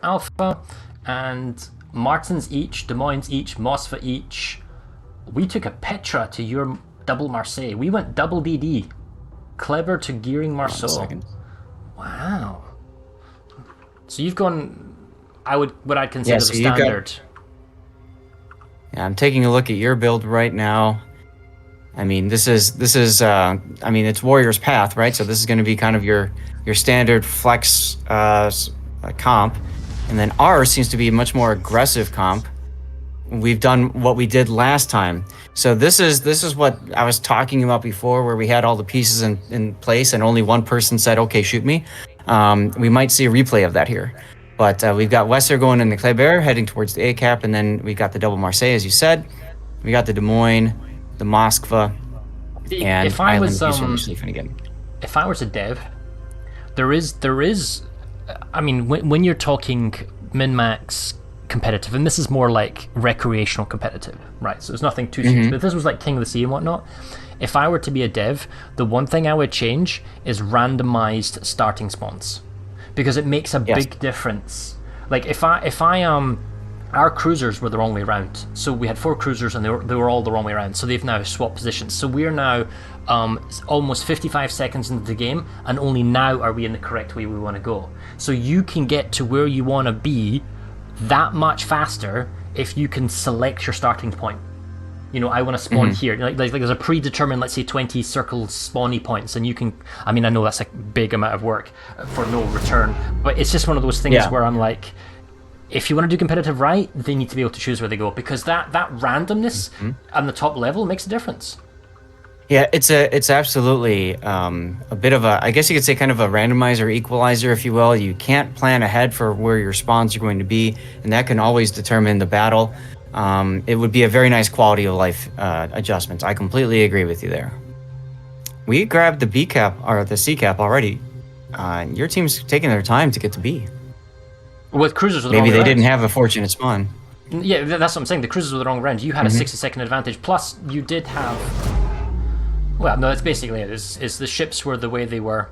Alpha, and Martins each, Des Moines each, Mosfa each. We took a Petra to your double Marseille. We went double DD. Clever to Gearing Marceau. Wow. So you've gone, what I'd consider the standard. Yeah, I'm taking a look at your build right now. I mean, this is I mean, it's Warrior's Path, right? So this is going to be kind of your standard flex comp, and then ours seems to be a much more aggressive comp. We've done what we did last time. So this is what I was talking about before, where we had all the pieces in place and only one person said, okay, shoot me. We might see a replay of that here. But we've got Wester going in the Kleber, heading towards the A-cap, and then we got the double Marseille, as you said. We got the Des Moines, the Moskva, and if I was again. If I was a dev, there is I mean, when you're talking min-max competitive, and this is more like recreational competitive, right? So there's nothing too serious. But if this was like King of the Sea and whatnot, if I were to be a dev, the one thing I would change is randomized starting spawns, because it makes a big difference. Like if I our cruisers were the wrong way around, so we had 4 cruisers and they were all the wrong way around, so they've now swapped positions. So we're now almost 55 seconds into the game, and only now are we in the correct way we want to go. So you can get to where you want to be that much faster if you can select your starting point. You know, I want to spawn here. Like there's a predetermined, let's say, 20 circle spawny points, and you can. I mean, I know that's a big amount of work for no return, but it's just one of those things where I'm like, if you want to do competitive right, they need to be able to choose where they go, because that randomness on the top level makes a difference. Yeah, it's absolutely a bit of a, I guess you could say, kind of a randomizer, equalizer, if you will. You can't plan ahead for where your spawns are going to be, and that can always determine the battle. It would be a very nice quality of life adjustment. I completely agree with you there. We grabbed the B cap or the C cap already. Your team's taking their time to get to B. With cruisers, maybe they didn't have a fortunate spawn. Yeah, that's what I'm saying. The cruisers were the wrong round. You had a 60-second advantage. Plus, you did have. Well, no, that's basically it. Is the ships were the way they were,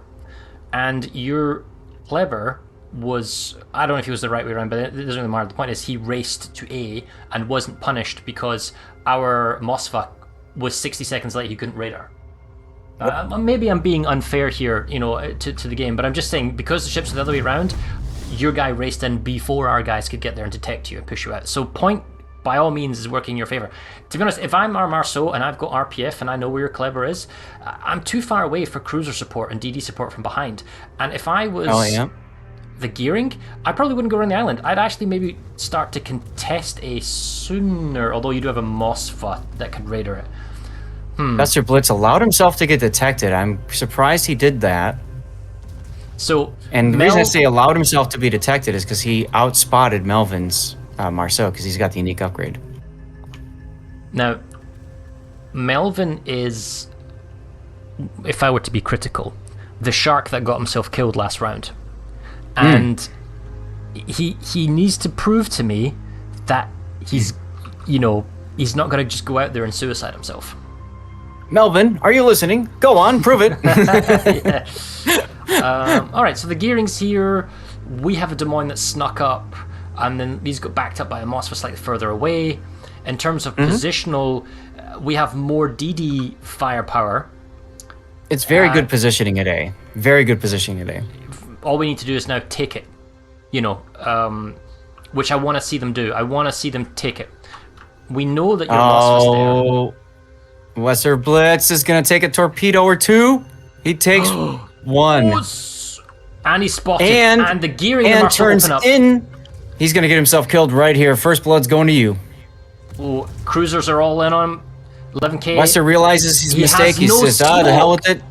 and your Kleber was, I don't know if he was the right way around, but it doesn't really matter. The point is he raced to A and wasn't punished because our Mosfa was 60 seconds late. He couldn't radar. Maybe I'm being unfair here, you know, to the game, but I'm just saying, because the ships are the other way around, your guy raced in before our guys could get there and detect you and push you out. So point, by all means, is working in your favor. To be honest, if I'm our Marceau and I've got RPF and I know where your Kleber is, I'm too far away for cruiser support and DD support from behind. And if I was the Gearing, I probably wouldn't go around the island. I'd actually maybe start to contest A sooner, although you do have a Mosfa that could radar it. Buster Blitz allowed himself to get detected. I'm surprised he did that. So, and the reason I say allowed himself to be detected is because he outspotted Melvin's Marceau, because he's got the unique upgrade. Now, Melvin is, if I were to be critical, the shark that got himself killed last round. And he needs to prove to me that he's, you know, he's not going to just go out there and suicide himself. Melvin, are you listening? Go on, prove it. All right, so the Gearing's here. We have a Des Moines that snuck up, and then these got backed up by a Mosfa slightly further away. In terms of positional, we have more DD firepower. It's very good positioning at A. Very good positioning at A. All we need to do is now take it, you know, which I want to see them do. I want to see them take it. We know that your Mosfa's there. Wester Blitz is going to take a torpedo or two. He takes one. And he's spotted. And the Gearing and turns open up. In. He's going to get himself killed right here. First blood's going to you. Oh, cruisers are all in on him. 11k. Wester realizes his mistake. He says, "Ah, the hell with it."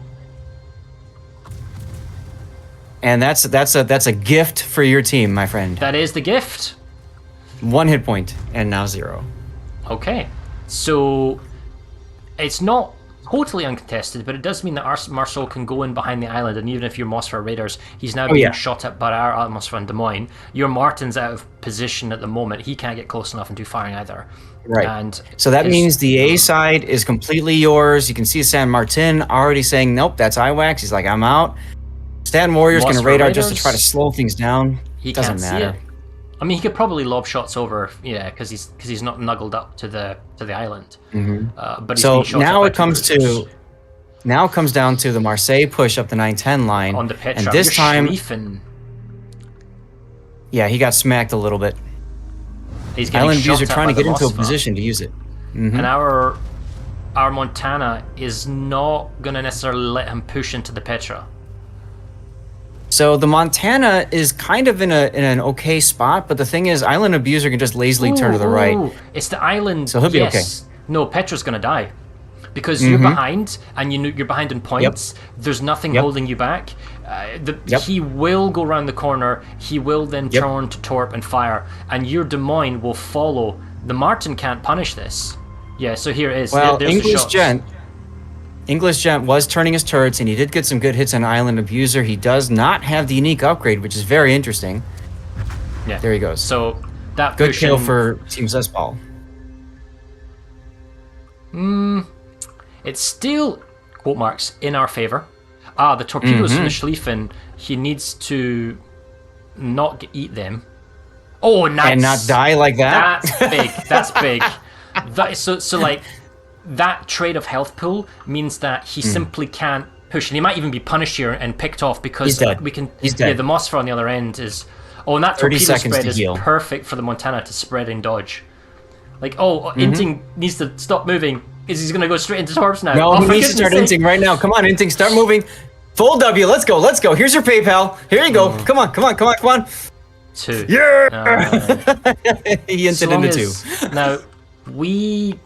And that's a gift for your team, my friend. That is the gift. 1 hit point, and now 0. Okay, so it's not totally uncontested, but it does mean that our Marceau can go in behind the island, and even if your Mosfa raiders, he's now being shot at by our Mosfa in Des Moines. Your Martin's out of position at the moment. He can't get close enough and do firing either. Right. And so that means the A side is completely yours. You can see San Martin already saying, nope, that's IWAX. He's like, I'm out. Stan Warrior's going to radar just to try to slow things down. He Doesn't can't matter. see it. I mean, he could probably lob shots over, yeah, because he's not snuggled up to the island. But he's So being shot at now by it two comes cruisers. to now it comes down to the Marseille push up the 910 line, On the and Petra. this You're time, Schlieffen. yeah, he got smacked a little bit. He's getting Island shot Abuser at trying by to the get into a Moskva. position to use it. And our Montana is not going to necessarily let him push into the Petra. So the Montana is kind of in an okay spot, but the thing is, Island Abuser can just lazily turn to the right. It's the island. So he'll be yes. No, Petra's going to die. Because you're behind, and you're behind in points. There's nothing holding you back. He will go around the corner. He will then turn to torp and fire, and your Des Moines will follow. The Martin can't punish this. Yeah, so here it is. Well, There's the shots. English Gent was turning his turrets, and he did get some good hits on Island Abuser. He does not have the unique upgrade, which is very interesting. Yeah, there he goes. So that good kill for Team SBALL. It's still, quote marks, in our favor. The torpedoes from the Schlieffen, he needs to not eat them. Oh, nice. And not die like that? That's big. That's big. So like, that trade of health pool means that he simply can't push. And he might even be punished here and picked off because we can... He's dead. Yeah, the Moskva on the other end is... Oh, and that 30 torpedo seconds spread to is heal. perfect for the Montana to spread and dodge. Like, Inting needs to stop moving. He's going to go straight into torps now. No, he needs to start Inting right now. Come on, Inting, start moving. Full W, let's go, let's go. Here's your PayPal. Here you go. Come on, come on, come on, come on. 2. Yeah! He inted into 2. Now, we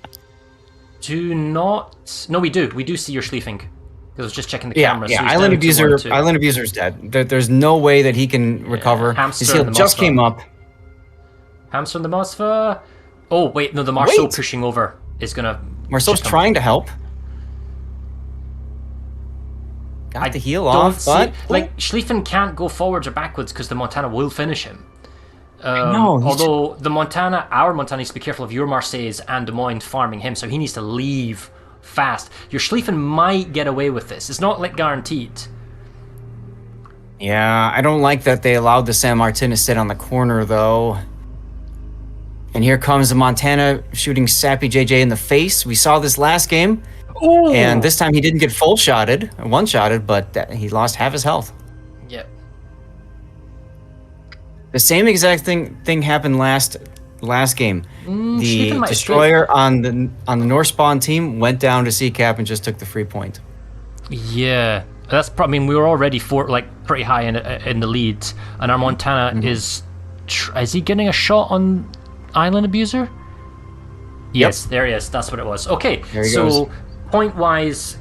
do not... No, we do. We do see your Schlieffing. Because I was just checking the camera. Yeah, so he's Island down to 1, 2. Island Abuser's dead. There's no way that he can recover. His heal just came up. Hamster and the Moskva. Oh, wait, no, the Marceau pushing over is going to... Marceau's trying to help. Got the heal off, but... Like, Schlieffen can't go forwards or backwards because the Montana will finish him. No, although the Montana, our Montana needs to be careful of your Marseilles and Des Moines farming him, so he needs to leave fast. Your Schlieffen might get away with this. It's not like guaranteed. Yeah, I don't like that they allowed the San Martin to sit on the corner, though. And here comes the Montana shooting Sappy JJ in the face. We saw this last game. Ooh. And this time he didn't get full-shotted, one-shotted, but he lost half his health. Yep. The same exact thing happened last game. The destroyer on the North Spawn team went down to C-cap and just took the free point. Yeah, that's probably. I mean, we were already pretty high in the lead, and our Montana is he getting a shot on Island Abuser? Yes, there he is. That's what it was. Okay, there he goes. Point-wise,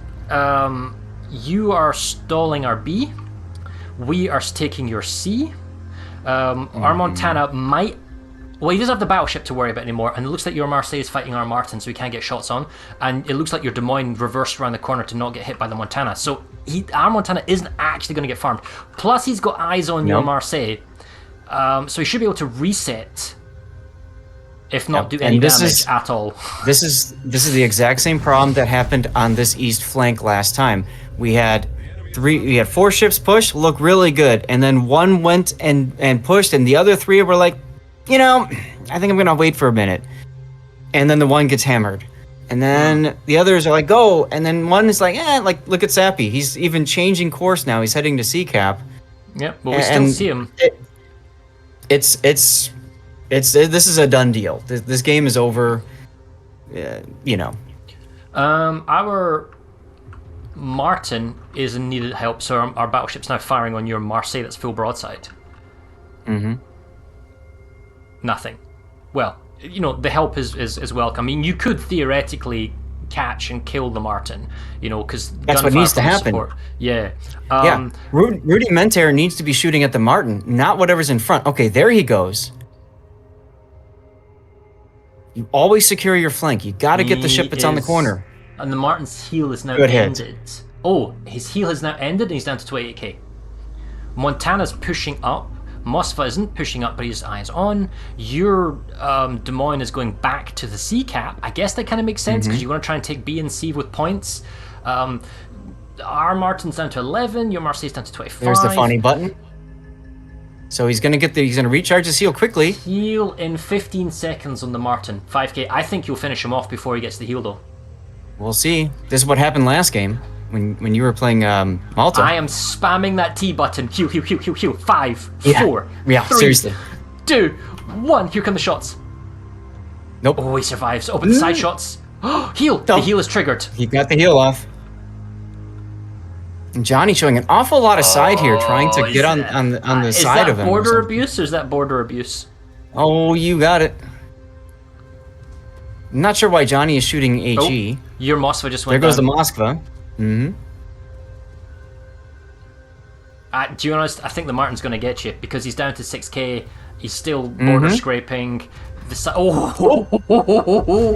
you are stalling our B. We are taking your C. Our Montana might... Well, he doesn't have the battleship to worry about anymore, and it looks like your Marseille is fighting our Martin, so he can't get shots on. And it looks like your Des Moines reversed around the corner to not get hit by the Montana. So our Montana isn't actually going to get farmed. Plus, he's got eyes on your Marseille. So he should be able to reset... if not do any damage at all. This is the exact same problem that happened on this east flank last time. We had 4 ships push, look really good, and then one went and pushed, and the other 3 were like, I think I'm gonna wait for a minute. And then the one gets hammered. And then the others are like, go, and then one is like, look at Sappy. He's even changing course now. He's heading to C-cap. Yep, but we still see him. This is a done deal. This game is over. Our Martin is in needed help, so our battleship's now firing on your Marseille that's full broadside. Nothing. Well, the help is welcome. I mean, you could theoretically catch and kill the Martin, because that's what needs to happen. Support. Yeah. Rudy Menter needs to be shooting at the Martin, not whatever's in front. Okay, there he goes. You always secure your flank. You got to get the ship that's on the corner. And the Martin's heal is now ended. Oh, his heal has now ended, and he's down to 28k. Montana's pushing up. Moskva isn't pushing up, but his eyes on. Your Des Moines is going back to the C-cap. I guess that kind of makes sense because you want to try and take B and C with points. Our Martin's down to 11. Your Marseille's down to 25. There's the funny button. So he's gonna recharge his heal quickly. Heal in 15 seconds on the Martin. 5k. I think you'll finish him off before he gets the heal, though. We'll see. This is what happened last game when you were playing Malta. I am spamming that T button. Heal, heal, heal, heal, heal. 5, 4, 3, seriously. 2, 1. Here come the shots. Nope. Oh, he survives. Open the side shots. Heal. Nope. The heal is triggered. He got the heal off. And Johnny showing an awful lot of side here, trying to get on the side of him. Is that border abuse or is that border abuse? Oh, you got it. I'm not sure why Johnny is shooting HE. Oh, your Moskva just went There goes down. the Moskva. Mm-hmm. Do you honest? I think the Martin's going to get you because he's down to 6k. He's still border scraping. You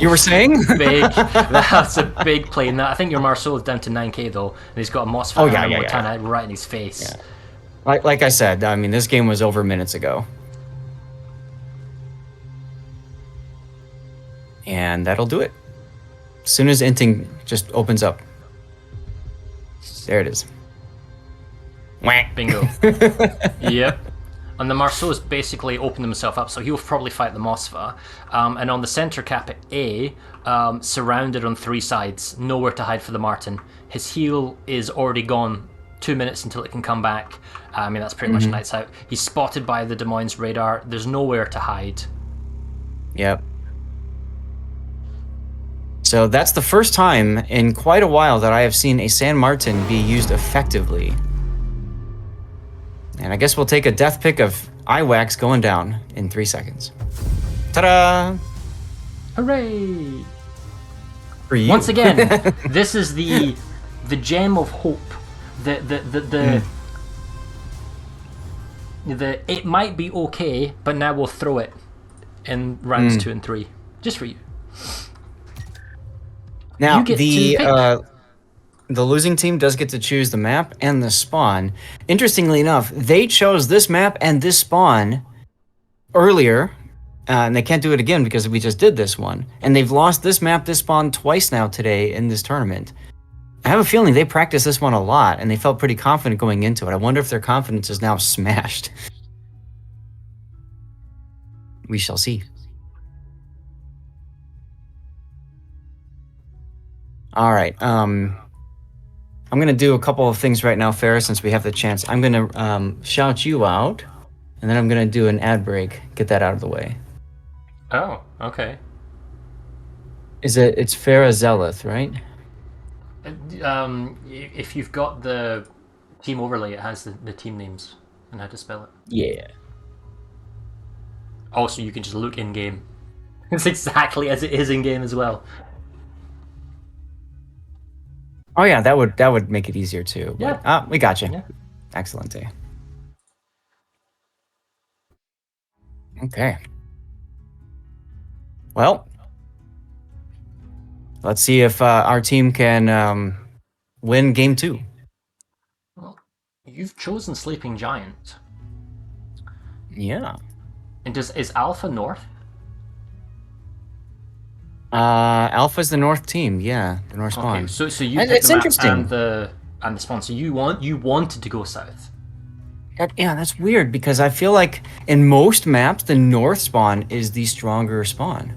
were saying? Big. That's a big play. Now, I think your Marceau is down to 9k though, and he's got a Moskva and Mortana right in his face. Yeah. Like I said, I mean, this game was over minutes ago. And that'll do it. As soon as Inting just opens up. There it is. Whack. Bingo. Yep. And the Marceau's basically opened himself up, so he'll probably fight the Moskva. And on the center cap at A, surrounded on 3 sides, nowhere to hide for the Martin. His heal is already gone. 2 minutes until it can come back. I mean, that's pretty much lights out. He's spotted by the Des Moines radar. There's nowhere to hide. Yep. So that's the first time in quite a while that I have seen a San Martin be used effectively. And I guess we'll take a death pick of Iwax going down in 3 seconds. Ta-da! Hooray! For you. Once again, this is the gem of hope. The it might be okay, but now we'll throw it in rounds 2 and 3, just for you. Now You get the losing team does get to choose the map and the spawn. Interestingly enough, they chose this map and this spawn earlier, and they can't do it again because we just did this one. And they've lost this map, this spawn twice now today in this tournament. I have a feeling they practiced this one a lot, and they felt pretty confident going into it. I wonder if their confidence is now smashed. We shall see. All right. I'm going to do a couple of things right now, Farrah, since we have the chance. I'm going to shout you out, and then I'm going to do an ad break. Get that out of the way. Oh, okay. It's Farrah Zeleth, right? If you've got the team overlay, it has the team names and how to spell it. Yeah. Also, you can just look in-game. It's exactly as it is in-game as well. Oh yeah, that would make it easier too. Yeah. But, we got you. Yeah. Excellent. Okay. Well, let's see if our team can win game 2. Well, you've chosen Sleeping Giant. Yeah. And is Alpha North? Alpha's the North team. Yeah, the North spawn. Okay, so you And picked it's the map interesting. and the spawn. So you wanted to go south. Yeah, that's weird because I feel like in most maps the North spawn is the stronger spawn.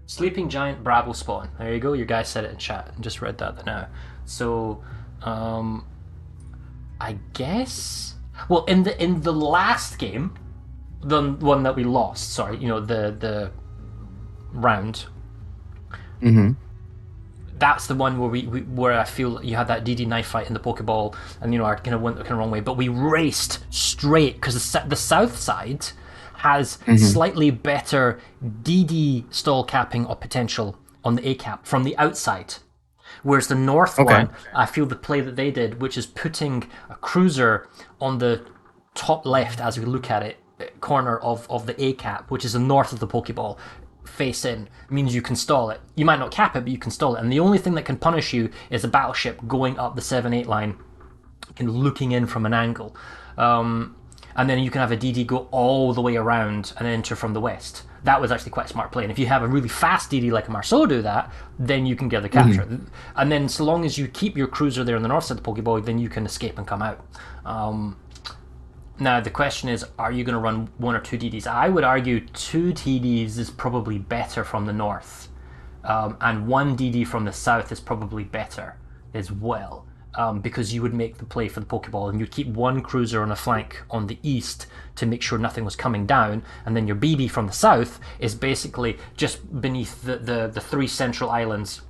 Sleeping Giant Bravo spawn. There you go. Your guy said it in chat. I just read that now. So, I guess. Well, in the last game, the one that we lost. Sorry, the round. Mm-hmm. That's the one where I feel you had that DD knife fight in the Pokeball, and I kind of went the wrong way. But we raced straight because the south side has slightly better DD stall capping or potential on the A cap from the outside, whereas the north one, I feel the play that they did, which is putting a cruiser on the top left as we look at it, corner of the A cap, which is the north of the Pokeball. Face in means you can stall it. You might not cap it, but you can stall it. And the only thing that can punish you is a battleship going up the 7-8 line and looking in from an angle. And then you can have a DD go all the way around and enter from the west. That was actually quite a smart play. And if you have a really fast DD like a Marceau do that, then you can get the capture. And then so long as you keep your cruiser there on the north side of the Pokeball, then you can escape and come out. Now the question is, are you going to run 1 or 2 DDs? I would argue 2 TDs is probably better from the north, and 1 DD from the south is probably better as well, because you would make the play for the Pokeball, and you'd keep 1 cruiser on a flank on the east to make sure nothing was coming down, and then your BB from the south is basically just beneath the 3 central islands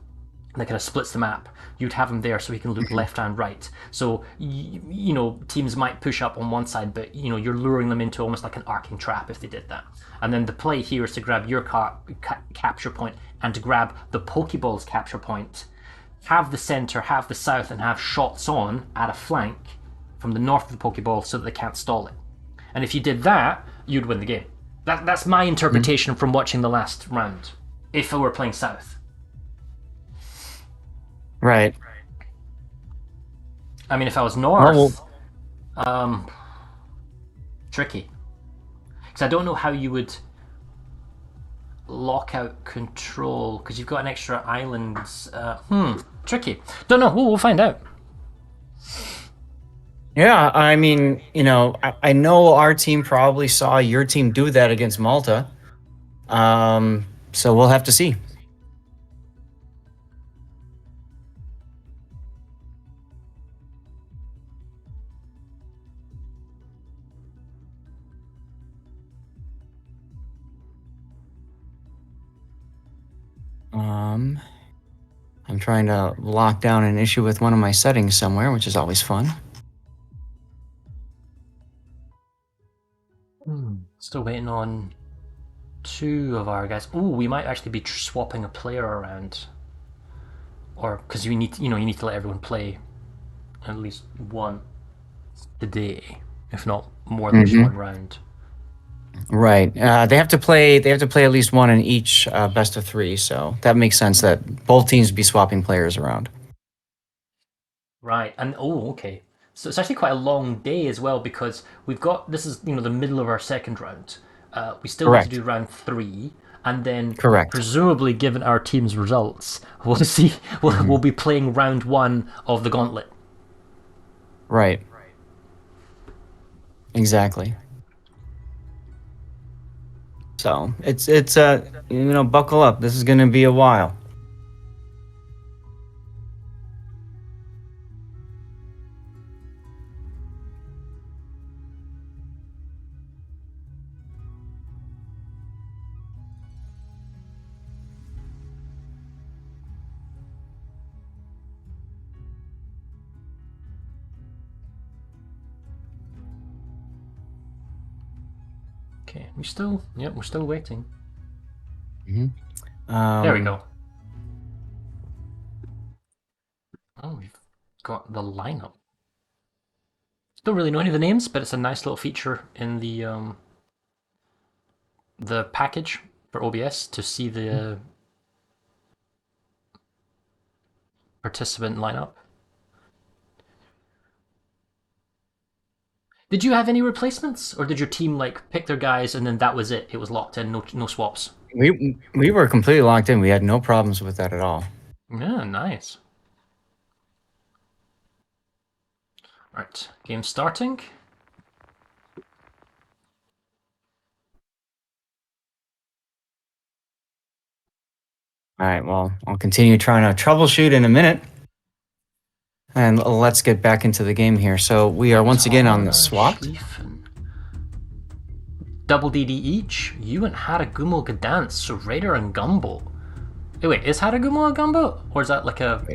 that kind of splits the map. You'd have him there so he can look left and right. So, teams might push up on one side, but, you're luring them into almost like an arcing trap if they did that. And then the play here is to grab your capture point and to grab the Pokeball's capture point, have the center, have the south, and have shots on at a flank from the north of the Pokeball so that they can't stall it. And if you did that, you'd win the game. That's my interpretation from watching the last round, if I were playing south. Right. I mean, if I was north, tricky. Because I don't know how you would lock out control, because you've got an extra island. Tricky. Don't know. We'll find out. Yeah, I mean, I know our team probably saw your team do that against Malta. So we'll have to see. I'm trying to lock down an issue with one of my settings somewhere, which is always fun. Still waiting on 2 of our guys. Ooh, we might actually be swapping a player around, or because you need to let everyone play at least one today, if not more than just one round. Right. They have to play at least one in each best of 3, so that makes sense that both teams be swapping players around. Right. And okay. So it's actually quite a long day as well, because this is the middle of our second round. We still have to do round 3, and then presumably, given our team's results, we'll see. We'll be playing round 1 of the gauntlet. Right. Exactly. So it's buckle up. This is going to be a while. Okay, we're still waiting. There we go. Oh, we've got the lineup. Don't really know any of the names, but it's a nice little feature in the package for OBS to see the participant lineup. Did you have any replacements, or did your team pick their guys and then that was it? It was locked in, no swaps. We were completely locked in. We had no problems with that at all. Yeah, nice. Right, game starting. All right, well, I'll continue trying to troubleshoot in a minute. And let's get back into the game here. So we are once again on the swap. Double DD each. You and Haragumo Gdansk, so Raider and Gumbo. Wait, is Haragumo a Gumbo? Or is that like a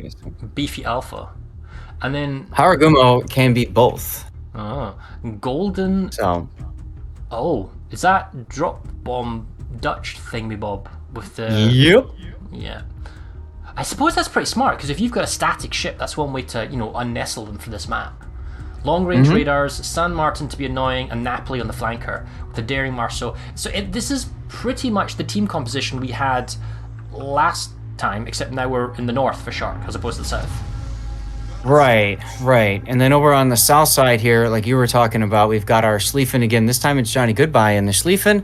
beefy alpha? And then Haragumo can be both. Golden. So. Oh, is that drop bomb Dutch thingy bob with the? Yep. Yeah. I suppose that's pretty smart, because if you've got a static ship, that's one way to unnestle them for this map. Long range radars, San Martin to be annoying, and Napoli on the flanker with the daring Marceau. So this is pretty much the team composition we had last time, except now we're in the north for Shark as opposed to the south. Right. And then over on the south side here, like you were talking about, we've got our Schlieffen again. This time it's Johnny Goodbye in the Schlieffen.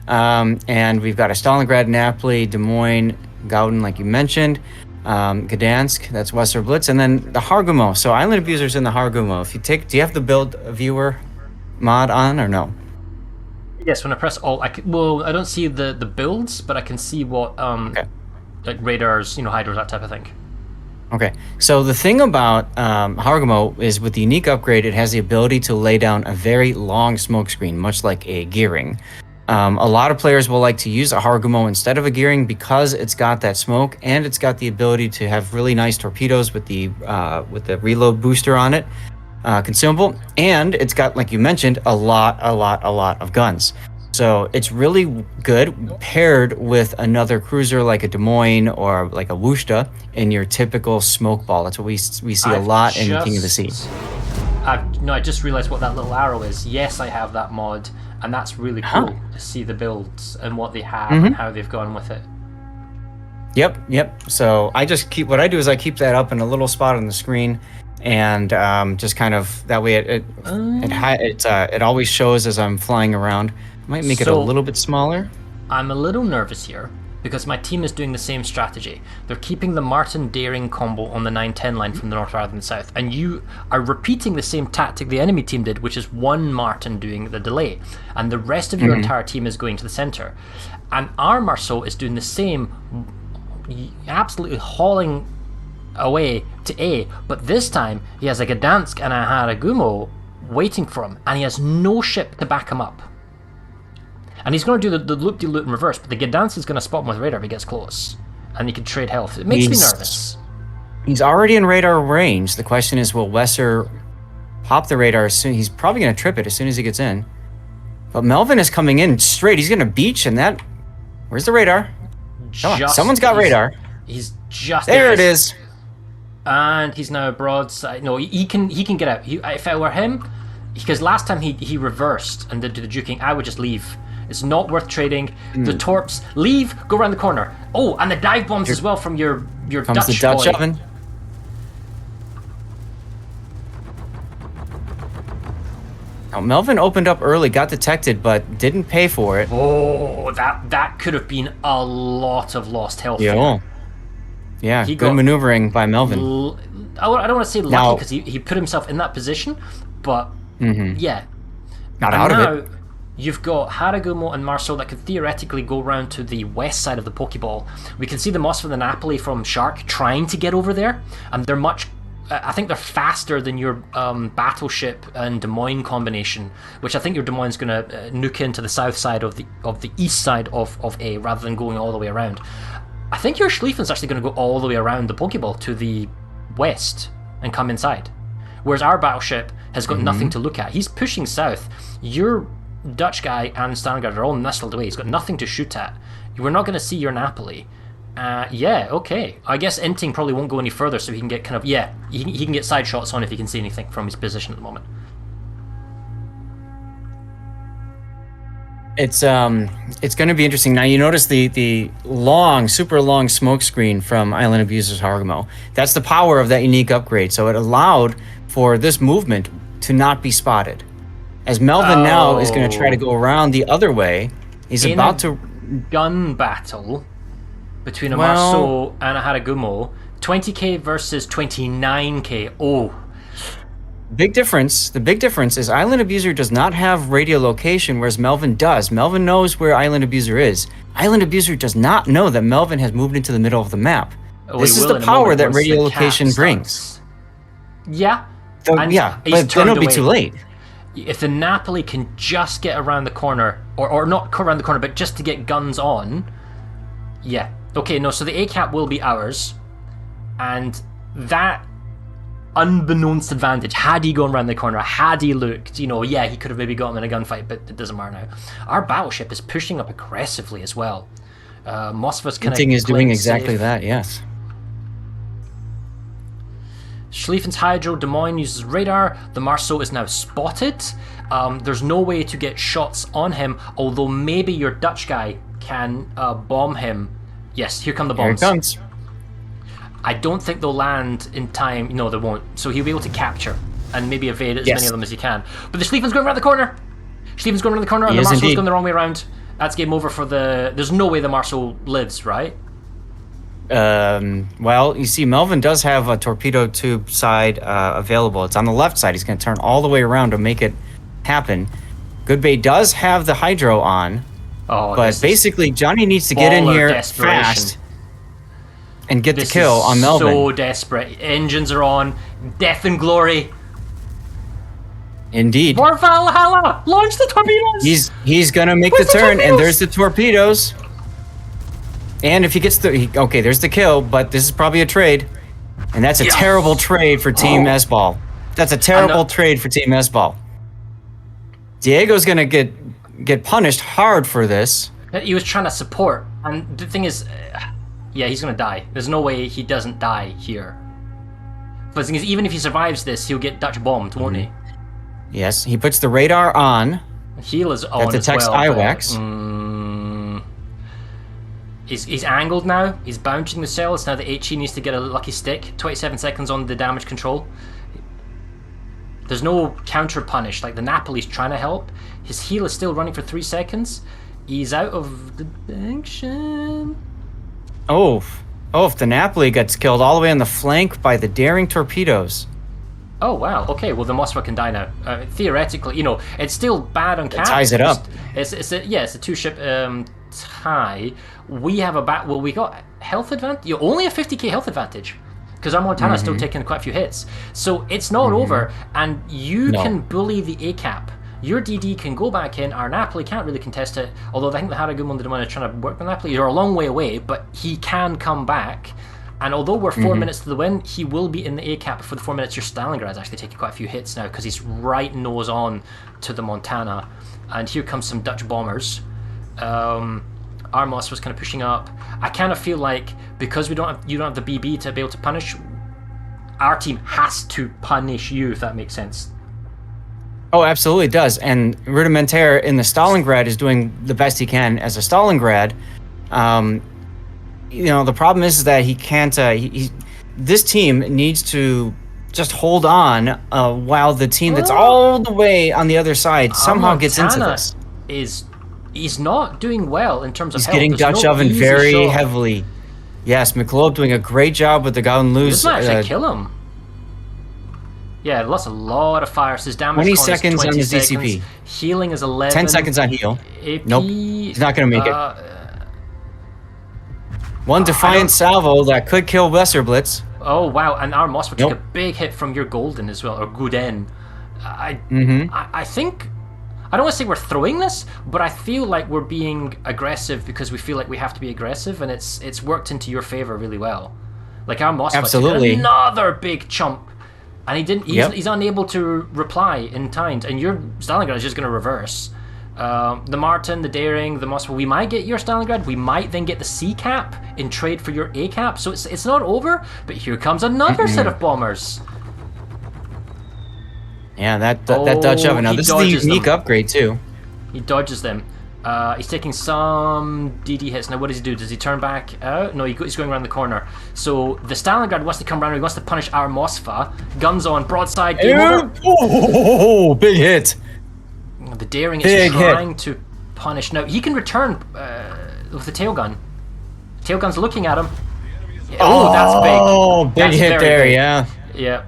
And we've got a Stalingrad, Napoli, Des Moines, Gauden, like you mentioned. Gdansk, that's Westerblitz, and then the Haragumo. So Island Abusers in the Haragumo. Do you have the build viewer mod on or no? Yes, when I press Alt, I don't see the builds, but I can see what Okay. like radars, hydros, that type of thing. Okay, so the thing about Hargamo is with the unique upgrade, it has the ability to lay down a very long smoke screen, much like a gearing. A lot of players will like to use a Hargamo instead of a gearing because it's got that smoke and it's got the ability to have really nice torpedoes with the reload booster on it, consumable, and it's got, like you mentioned, a lot of guns. So it's really good paired with another cruiser like a Des Moines or like a Wushta in your typical smoke ball. That's what we see a lot in King of the Sea. I just realized what that little arrow is. Yes, I have that mod, and that's really cool to see the builds and what they have and how they've gone with it. Yep. So I just keep I keep that up in a little spot on the screen, and just kind of that way it always shows as I'm flying around. Might make it a little bit smaller. I'm a little nervous here because my team is doing the same strategy. They're keeping the Martin Daring combo on the 9-10 line from the north rather than the south, and you are repeating the same tactic the enemy team did, which is one Martin doing the delay, and the rest of your entire team is going to the center. And our Marceau is doing the same, absolutely hauling away to A, but this time he has a Gdansk and a Haragumo waiting for him, and he has no ship to back him up. And he's going to do the loop-de-loop in reverse, but the Gdansk is going to spot him with radar if he gets close. And he can trade health. It makes me nervous. He's already in radar range. The question is, will Wesser pop the radar as soon? He's probably going to trip it as soon as he gets in. But Melvin is coming in straight. He's going to beach, and that... Where's the radar? Come on. Someone's got radar. He's just... There it is. And he's now broadside. No, he can get out. If I were him, because last time he reversed and did the juking, I would just leave. It's not worth trading. The torps, leave, go around the corner. Oh, and the dive bombs as well from your comes Dutch the Dutch boy. oven. Now, Melvin opened up early, got detected, but didn't pay for it. Oh, that could have been a lot of lost health. Yeah, good maneuvering by Melvin. I don't want to say lucky because he put himself in that position, but yeah. Not out of it. You've got Haragumo and Marceau that could theoretically go round to the west side of the Pokeball. We can see the Moss for the Napoli from Shark trying to get over there, and they're I think they're faster than your Battleship and Des Moines combination, which I think your Des Moines is going to nuke into the south side of the east side of A rather than going all the way around. I think your Schlieffen's actually going to go all the way around the Pokeball to the west and come inside, whereas our Battleship has got nothing to look at. He's pushing south. Your Dutch guy and Stangard are all nestled away. He's got nothing to shoot at. We're not going to see your Napoli. Okay. I guess Inting probably won't go any further, so he can get he can get side shots on if he can see anything from his position at the moment. It's going to be interesting. Now you notice the long, super long smoke screen from Island Abuser's Hargamo. That's the power of that unique upgrade. So it allowed for this movement to not be spotted. As Melvin now is going to try to go around the other way, he's about to... gun battle between a Marceau and a Haragumo, 20k versus 29k. Oh. Big difference. The big difference is Island Abuser does not have radio location, whereas Melvin does. Melvin knows where Island Abuser is. Island Abuser does not know that Melvin has moved into the middle of the map. This is the power that radio location brings. Yeah. But then it'll be too late. If the Napoli can just get around the corner, or not around the corner, but just to get guns on, yeah. Okay, no, so the A-cap will be ours, and that unbeknownst advantage, had he gone around the corner, had he looked, he could have maybe got him in a gunfight, but it doesn't matter now. Our Battleship is pushing up aggressively as well. Moskva's kind of... is doing exactly that, yes. Schlieffen's Hydro, Des Moines uses radar. The Marceau is now spotted. There's no way to get shots on him, although maybe your Dutch guy can bomb him. Yes, here come the bombs. Here it comes. I don't think they'll land in time. No, they won't. So he'll be able to capture and maybe evade as many of them as he can. But the Schlieffen's going around the corner. Schlieffen's going around the corner, and the Marceau's going the wrong way around. That's game over for the... There's no way the Marceau lives, right? Well, you see, Melvin does have a torpedo tube side available. It's on the left side. He's going to turn all the way around to make it happen. Goodbay does have the hydro on, but basically Johnny needs to get in here fast and get the kill on Melvin. So desperate. Engines are on. Death and glory. Indeed. For Valhalla! Launch the torpedoes! He's gonna make the turn, and there's the torpedoes. And if he gets okay, there's the kill, but this is probably a trade. And that's a terrible trade for Team SBALL. That's a terrible trade for Team SBALL. Diego's gonna get punished hard for this. He was trying to support, and the thing is, yeah, he's gonna die. There's no way he doesn't die here. But the thing is, even if he survives this, he'll get Dutch bombed, won't he? Yes, he puts the radar on. Heal is on that detects as well. IWACS. He's angled now. He's bouncing the cells. Now the HE needs to get a lucky stick. 27 seconds on the damage control. There's no counter punish. Like the Napoli's trying to help. His heal is still running for 3 seconds. He's out of the action. If the Napoli gets killed all the way on the flank by the daring torpedoes. Oh wow. Okay. Well, the Moskva can die now. Theoretically, it's still bad on cap. It ties it up. It's a 2-ship tie. We have we got health advantage. You only have 50k health advantage because our Montana's still taking quite a few hits. So it's not over, and you can bully the A cap. Your DD can go back in. Our Napoli can't really contest it. Although I think the Haragumo are trying to work the Napoli. You're a long way away, but he can come back. And although we're 4 minutes to the win, he will be in the A-cap before the 4 minutes. Your Stalingrad's actually taking quite a few hits now because he's right nose on to the Montana. And here comes some Dutch bombers. Armos was kind of pushing up. I kind of feel like because you don't have the BB to be able to punish, our team has to punish you, if that makes sense. Oh, absolutely it does. And Rudimentaire in the Stalingrad is doing the best he can as a Stalingrad. The problem is that he can't. This team needs to just hold on while the team that's all the way on the other side somehow gets into this. He's not doing well in terms of health. He's getting Dutch oven very heavily. Yes, McLeod doing a great job with the Gowan Lose. This might actually kill him. Yeah, lost a lot of fire. So his damage 20 seconds on his DCP. Healing is 11. 10 seconds on heal. AP, nope, he's not going to make it. One defiant salvo that could kill Westerblitz. Oh wow! And our Moskva took a big hit from your Golden as well, or Guden. I think I don't want to say we're throwing this, but I feel like we're being aggressive because we feel like we have to be aggressive, and it's worked into your favor really well. Like our Moskva took another big chump, and he didn't. He's unable to reply in time, and your Stalingrad is just going to reverse. The Martin, the Daring, the Moskva, we might get your Stalingrad, we might then get the C cap in trade for your A cap, so it's not over, but here comes another set of bombers. Yeah, that Dutch oven. Now this is the unique upgrade too. He dodges them. He's taking some DD hits. Now what does he do? Does he turn back out? No, he's going around the corner. So the Stalingrad wants to come around, he wants to punish our Moskva. Guns on, broadside, game over. Oh, big hit. The Daring is trying to punish. Now, he can return with the tail gun. Tail gun's looking at him. That's big. Oh, big hit there, big. Yeah.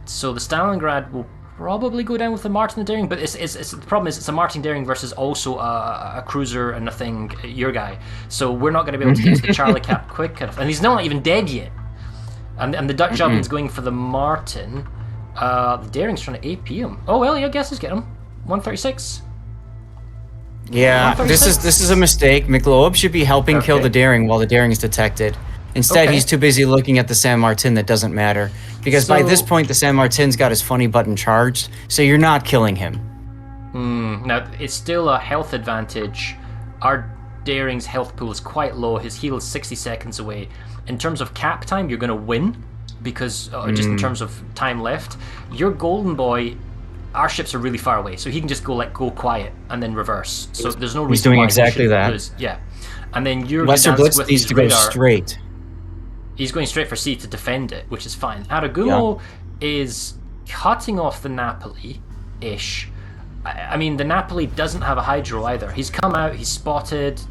So the Stalingrad will probably go down with the Martin and Daring, but the problem is it's a Martin Daring versus also a cruiser and a thing, your guy. So we're not going to be able to get to the Charlie cap quick enough. And he's not even dead yet. And the Dutch oven's going for the Martin. The Daring's trying to AP him. Oh, well, I guess he's getting him. 136. Yeah, this is a mistake. McLeod should be helping kill the Daring while the Daring is detected. Instead, he's too busy looking at the San Martin that doesn't matter. Because by this point, the San Martin's got his funny button charged, so you're not killing him. Now, it's still a health advantage. Our Daring's health pool is quite low. His heal is 60 seconds away. In terms of cap time, you're going to win. Because, just in terms of time left, your Golden Boy... Our ships are really far away, so he can just go quiet and then reverse. So there's no reason. He's doing exactly that. Lose. Yeah, and then you're Westerblitz needs to go straight. He's going straight for C to defend it, which is fine. Haragumo is cutting off the Napoli-ish. I mean, the Napoli doesn't have a hydro either. He's come out, he's spotted,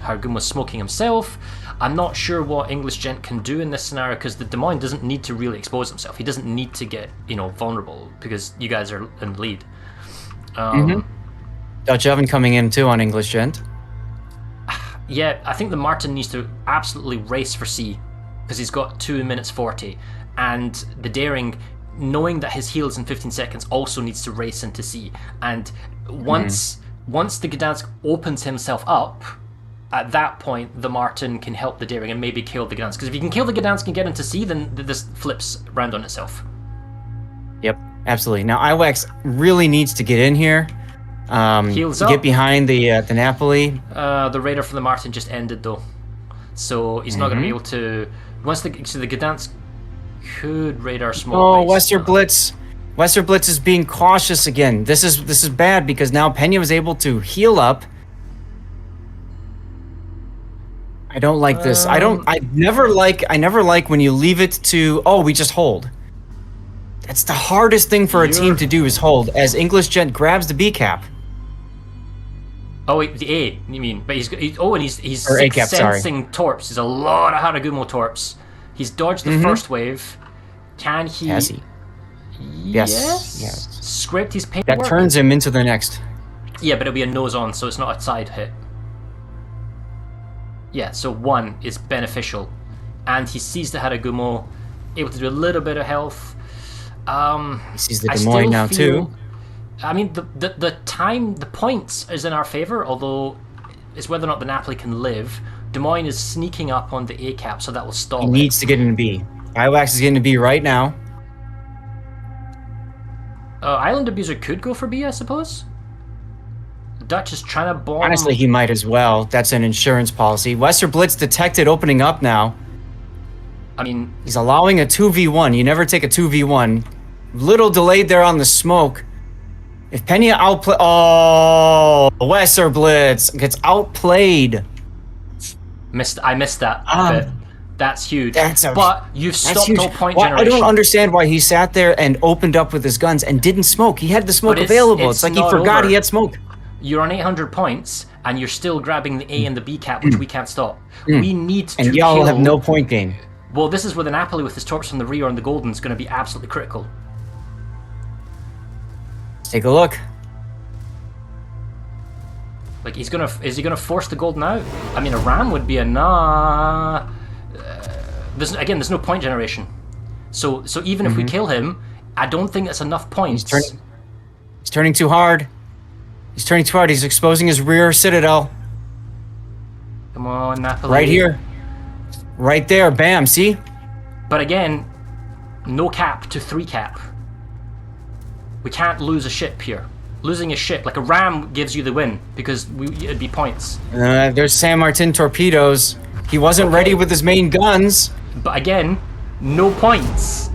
Haragumo's smoking himself. I'm not sure what English Gent can do in this scenario because the Des Moines doesn't need to really expose himself. He doesn't need to get, vulnerable because you guys are in the lead. Dutch Oven coming in too on English Gent. Yeah, I think the Martin needs to absolutely race for C because he's got 2 minutes 40, and the Daring, knowing that his heals in 15 seconds, also needs to race into C. And once the Gdansk opens himself up, at that point the Martin can help the Daring and maybe kill the Gdansk. Because if you can kill the Gdansk and get into C, then this flips round on itself. Yep, absolutely. Now Iwax really needs to get in here. Heals get up. behind the Napoli. The Raider for the Martin just ended though, so he's not going to be able to. Once the Gdansk could Raider smoke. Oh, Wester Blitz is being cautious again. This is bad because now Pena was able to heal up. I don't like this. I never like when you leave it to, oh, we just hold. That's the hardest thing for a team to do, is hold, as English Gent grabs the B cap. Oh wait, the A, you mean? But he's Or A cap, sensing torps. There's a lot of Haragumo torps. He's dodged the first wave. Can he? Has he? Yes. Scraped his paint. That turns him into the next. Yeah, but it'll be a nose on, so it's not a side hit. Yeah, so 1 is beneficial, and he sees the Haragumo, able to do a little bit of health. He sees the Des Moines now too. I mean, the points is in our favor, although it's whether or not the Napoli can live. Des Moines is sneaking up on the A cap, so that will stall. He needs to get into B. Iwax is getting to B right now. Island Abuser could go for B, I suppose. Dutch is trying to bomb. Honestly, he might as well. That's an insurance policy. Wester Blitz detected opening up now. I mean, he's allowing a 2v1. You never take a 2v1. Little delayed there on the smoke. If Pena outplay... Oh, Wester Blitz gets outplayed. I missed that bit. That's huge. But you've stopped all point generation. generation. I don't understand why he sat there and opened up with his guns and didn't smoke. He had the smoke available. It's like he forgot he had smoke. You're on 800 points, and you're still grabbing the A and the B cap, which we can't stop. We need to And y'all have no point gain. Well, this is where the Napoli with his torps from the rear and the golden is going to be absolutely critical. Let's take a look. Like, is he gonna force the golden out? I mean, a ram would be a nah. There's no point generation. So even if we kill him, I don't think that's enough points. He's turning too hard. He's turning too hard. He's exposing his rear citadel. Come on, Napoli. Right here. Right there. Bam. See? But again, no cap to 3 cap. We can't lose a ship here. Losing a ship, like a ram, gives you the win because it'd be points. There's San Martin torpedoes. He wasn't ready with his main guns. But again, no points.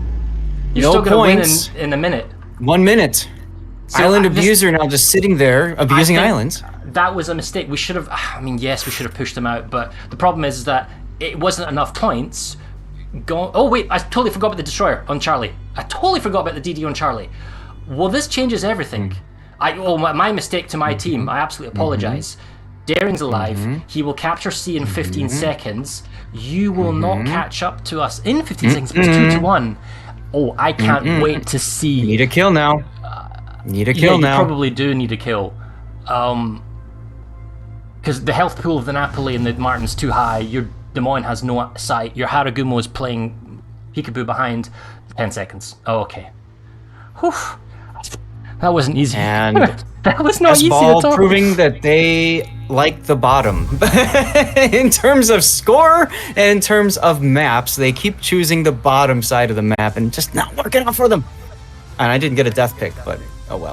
You're still going to win in a minute. 1 minute. So Island Abuser now just sitting there abusing islands. That was a mistake. We should have... I mean, yes, we should have pushed them out, but the problem is that it wasn't enough points. Oh, wait, I totally forgot about the Destroyer on Charlie. I totally forgot about the DD on Charlie. Well, this changes everything. My mistake to my team. I absolutely apologize. Daring's alive. He will capture C in 15 seconds. You will not catch up to us in 15 seconds. It's 2-1. Oh, I can't wait to see. Need a kill now. Need a kill now. You probably do need a kill. Because the health pool of the Napoli and the Martin's too high. Your Des Moines has no sight. Your Haragumo is playing peekaboo behind 10 seconds. Oh, okay. Whew. That wasn't easy. And that was not easy SBALL at all. Proving that they like the bottom. In terms of score and in terms of maps, they keep choosing the bottom side of the map and just not working out for them. And I didn't get a death pick, but oh well.